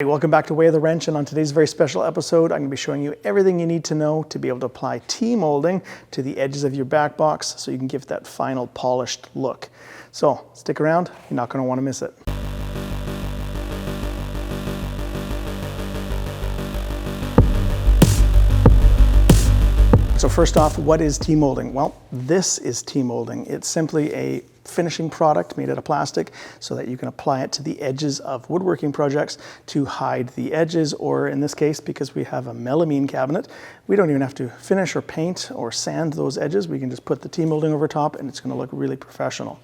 Hey, welcome back to Way of the Wrench, and on today's very special episode, I'm going to be showing you everything you need to know to be able to apply T-molding to the edges of your back box so you can give that final polished look. So stick around, you're not going to want to miss it. So first off, what is T-molding? Well, this is T-molding. It's simply a finishing product made out of plastic so that you can apply it to the edges of woodworking projects to hide the edges, or in this case, because we have a melamine cabinet, we don't even have to finish or paint or sand those edges. We can just put the T-molding over top and it's going to look really professional.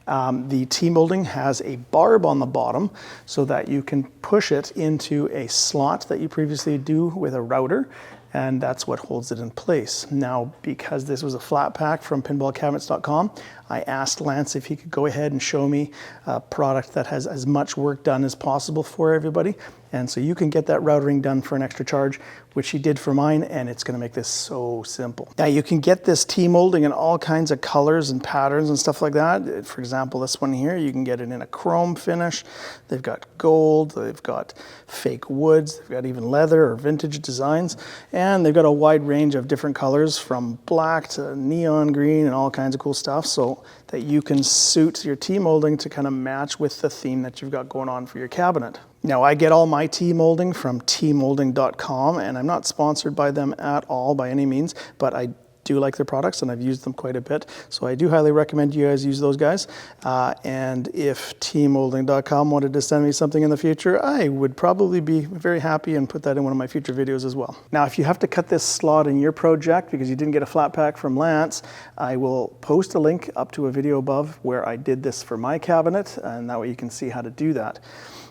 The T-molding has a barb on the bottom so that you can push it into a slot that you previously do with a router, and that's what holds it in place. Now, because this was a flat pack from pinballcabinets.com, I asked Lance if he could go ahead and show me a product that has as much work done as possible for everybody. And so you can get that routering done for an extra charge, which he did for mine, and it's gonna make this so simple. Now you can get this T-molding in all kinds of colors and patterns and stuff like that. For example, this one here, you can get it in a chrome finish. They've got gold, they've got fake woods, they've got even leather or vintage designs, and they've got a wide range of different colors from black to neon green and all kinds of cool stuff, so that you can suit your T-molding to kind of match with the theme that you've got going on for your cabinet. Now, I get all my T-molding from tmolding.com, and I'm not sponsored by them at all by any means, but I do like their products and I've used them quite a bit. So I do highly recommend you guys use those guys. And if tmolding.com wanted to send me something in the future, I would probably be very happy and put that in one of my future videos as well. Now, if you have to cut this slot in your project because you didn't get a flat pack from Lance, I will post a link up to a video above where I did this for my cabinet, and that way you can see how to do that.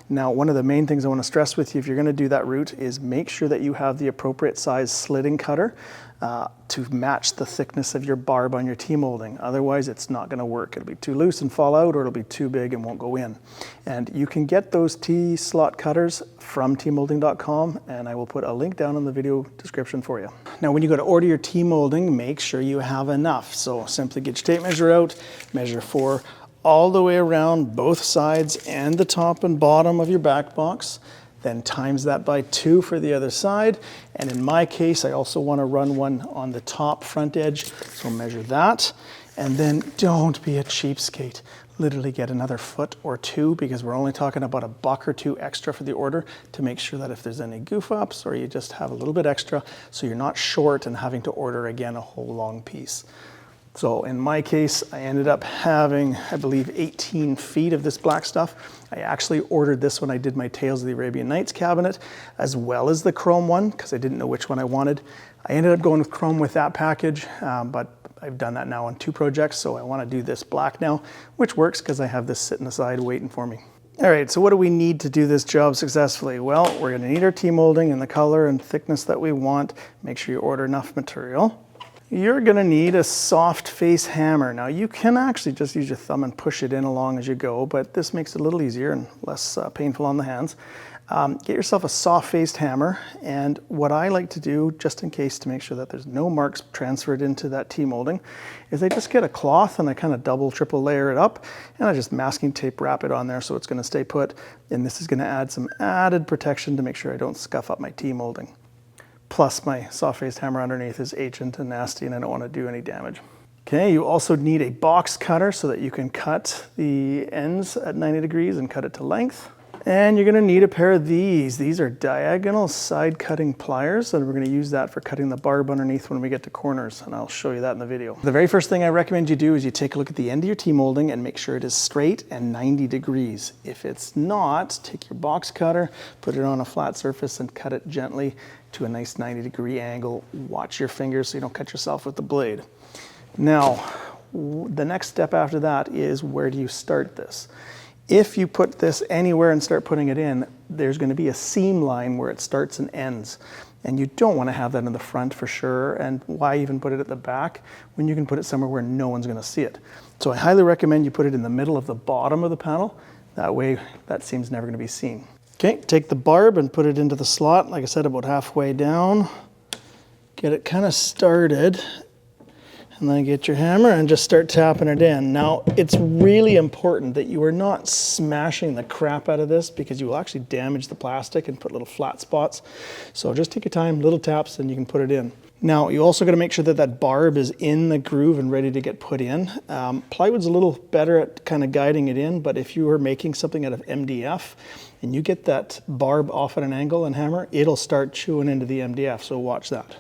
Now, one of the main things I want to stress with you if you're going to do that route is make sure that you have the appropriate size slitting cutter to match the thickness of your barb on your T-molding. Otherwise, it's not going to work. It'll be too loose and fall out, or it'll be too big and won't go in. And you can get those T-slot cutters from tmolding.com, and I will put a link down in the video description for you. Now, when you go to order your T-molding, make sure you have enough. So simply get your tape measure out, measure for all the way around both sides and the top and bottom of your back box, then times that by 2 for the other side. And in my case, I also want to run one on the top front edge, so measure that. And then don't be a cheapskate. Literally get another foot or 2, because we're only talking about $1 or $2 extra for the order, to make sure that if there's any goof ups or you just have a little bit extra, so you're not short and having to order again a whole long piece. So in my case, I ended up having, I believe, 18 feet of this black stuff. I actually ordered this when I did my Tales of the Arabian Nights cabinet, as well as the chrome one, because I didn't know which one I wanted. I ended up going with chrome with that package, but I've done that now on 2 projects, so I want to do this black now, which works because I have this sitting aside waiting for me. All right, so what do we need to do this job successfully? Well, we're going to need our T-molding in the color and thickness that we want. Make sure you order enough material. You're going to need a soft face hammer. Now, you can actually just use your thumb and push it in along as you go, but this makes it a little easier and less painful on the hands. Get yourself a soft-faced hammer, and what I like to do, just in case to make sure that there's no marks transferred into that T-molding, is I just get a cloth and I kind of double, triple layer it up, and I just masking tape wrap it on there so it's going to stay put, and this is going to add some added protection to make sure I don't scuff up my T-molding. Plus my soft-faced hammer underneath is ancient and nasty and I don't want to do any damage. Okay, you also need a box cutter so that you can cut the ends at 90 degrees and cut it to length. And you're going to need a pair of these. These are diagonal side cutting pliers, and we're going to use that for cutting the barb underneath when we get to corners, and I'll show you that in the video. The very first thing I recommend you do is you take a look at the end of your T-molding and make sure it is straight and 90 degrees. If it's not, take your box cutter, put it on a flat surface and cut it gently to a nice 90-degree angle. Watch your fingers so you don't cut yourself with the blade. Now, the next step after that is, where do you start this? If you put this anywhere and start putting it in, there's going to be a seam line where it starts and ends. And you don't want to have that in the front for sure. And why even put it at the back when you can put it somewhere where no one's going to see it? So I highly recommend you put it in the middle of the bottom of the panel. That way that seam's never going to be seen. Okay, take the barb and put it into the slot, like I said, about halfway down. Get it kind of started. And And then get your hammer and just start tapping it in. Now, it's really important that you are not smashing the crap out of this because you will actually damage the plastic and put little flat spots. So just take your time, little taps, and you can put it in. Now, you also got to make sure that that barb is in the groove and ready to get put in. Plywood's a little better at kind of guiding it in, but if you are making something out of MDF and you get that barb off at an angle and hammer, it'll start chewing into the MDF, so watch that.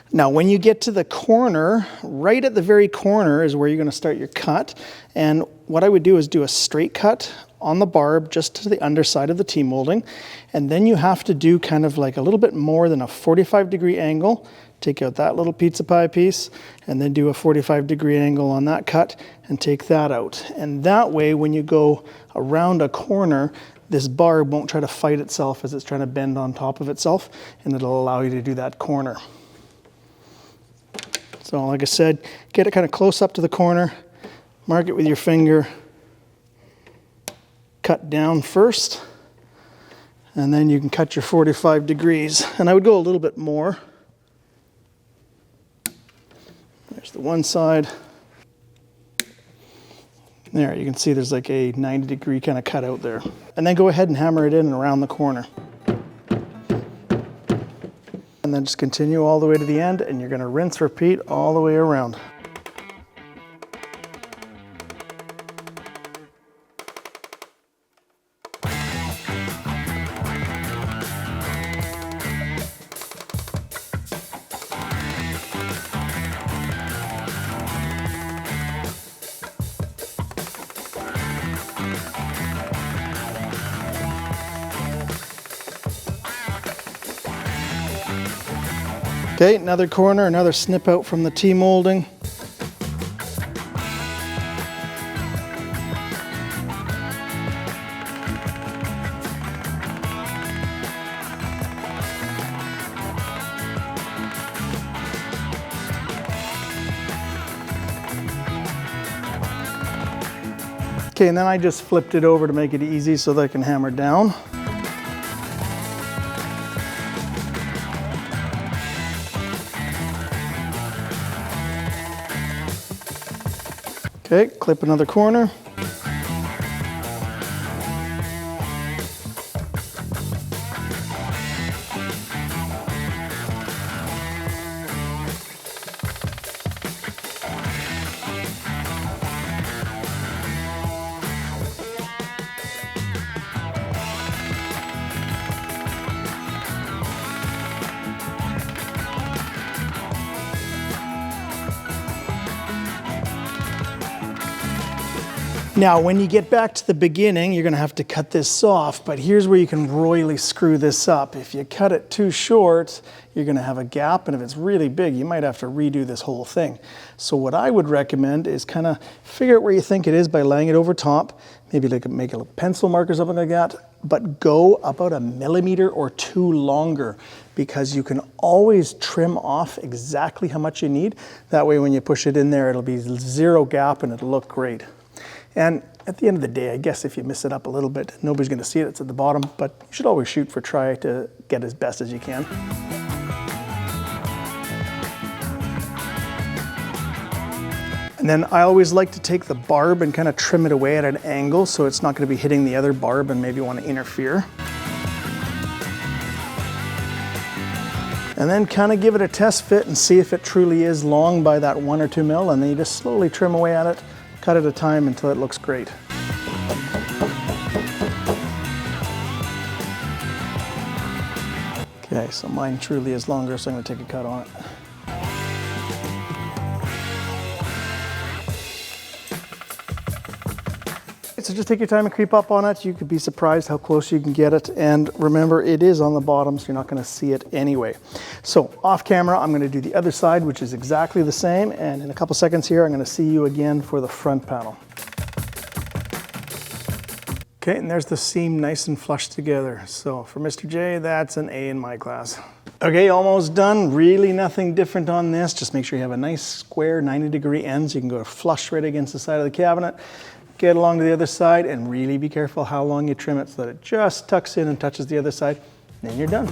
Now, when you get to the corner, right at the very corner is where you're going to start your cut. And what I would do is do a straight cut on the barb just to the underside of the T-molding. And then you have to do kind of like a little bit more than a 45-degree angle. Take out that little pizza pie piece and then do a 45-degree angle on that cut and take that out. And that way, when you go around a corner, this barb won't try to fight itself as it's trying to bend on top of itself, and it'll allow you to do that corner. So like I said, get it kind of close up to the corner, mark it with your finger, cut down first, and then you can cut your 45 degrees. And I would go a little bit more. There's the one side. There, you can see there's like a 90-degree kind of cut out there. And then go ahead and hammer it in and around the corner. And then just continue all the way to the end, and you're going to rinse, repeat all the way around. Okay, another corner, another snip out from the T-molding. Okay, and then I just flipped it over to make it easy so that I can hammer down. Okay, clip another corner. Now, when you get back to the beginning, you're gonna have to cut this off, but here's where you can royally screw this up. If you cut it too short, you're gonna have a gap, and if it's really big, you might have to redo this whole thing. So what I would recommend is kind of figure out where you think it is by laying it over top, maybe like make a little pencil mark or something like that, but go about 1 millimeter or 2 longer, because you can always trim off exactly how much you need. That way when you push it in there, it'll be 0 gap and it'll look great. And at the end of the day, I guess if you miss it up a little bit, nobody's going to see it, it's at the bottom, but you should always shoot for try to get as best as you can. And then I always like to take the barb and kind of trim it away at an angle so it's not going to be hitting the other barb and maybe want to interfere. And then kind of give it a test fit and see if it truly is long by that 1 or 2 mil, and then you just slowly trim away at it, cut at a time until it looks great. Okay, so mine truly is longer, so I'm going to take a cut on it. So just take your time and creep up on it. You could be surprised how close you can get it. And remember, it is on the bottom, so you're not going to see it anyway. So off camera, I'm going to do the other side, which is exactly the same. And in a couple seconds here, I'm going to see you again for the front panel. Okay, and there's the seam nice and flush together. So for Mr. J, that's an A in my class. Okay, almost done. Really nothing different on this. Just make sure you have a nice square 90-degree end so you can go flush right against the side of the cabinet. Get along to the other side and really be careful how long you trim it so that it just tucks in and touches the other side. then you're done.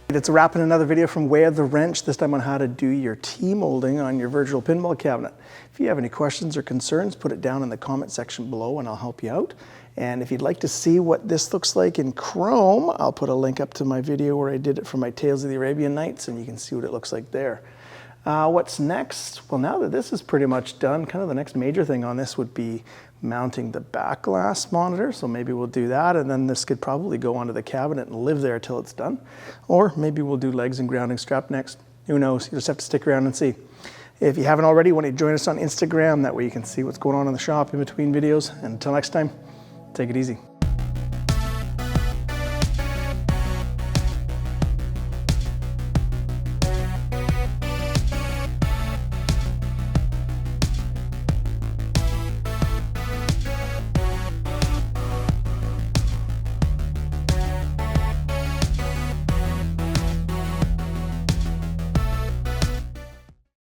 It's a wrap in another video from Way of the Wrench, this time on how to do your T-molding on your virtual pinball cabinet. If you have any questions or concerns, put it down in the comment section below and I'll help you out. And if you'd like to see what this looks like in Chrome, I'll put a link up to my video where I did it for my Tales of the Arabian Nights, and you can see what it looks like there. What's next? Well, now that this is pretty much done, kind of the next major thing on this would be mounting the back glass monitor. So maybe we'll do that, and then this could probably go onto the cabinet and live there till it's done. Or maybe we'll do legs and grounding strap next. Who knows? You just have to stick around and see. If you haven't already, why don't you join us on Instagram? That way you can see what's going on in the shop in between videos. And until next time, take it easy.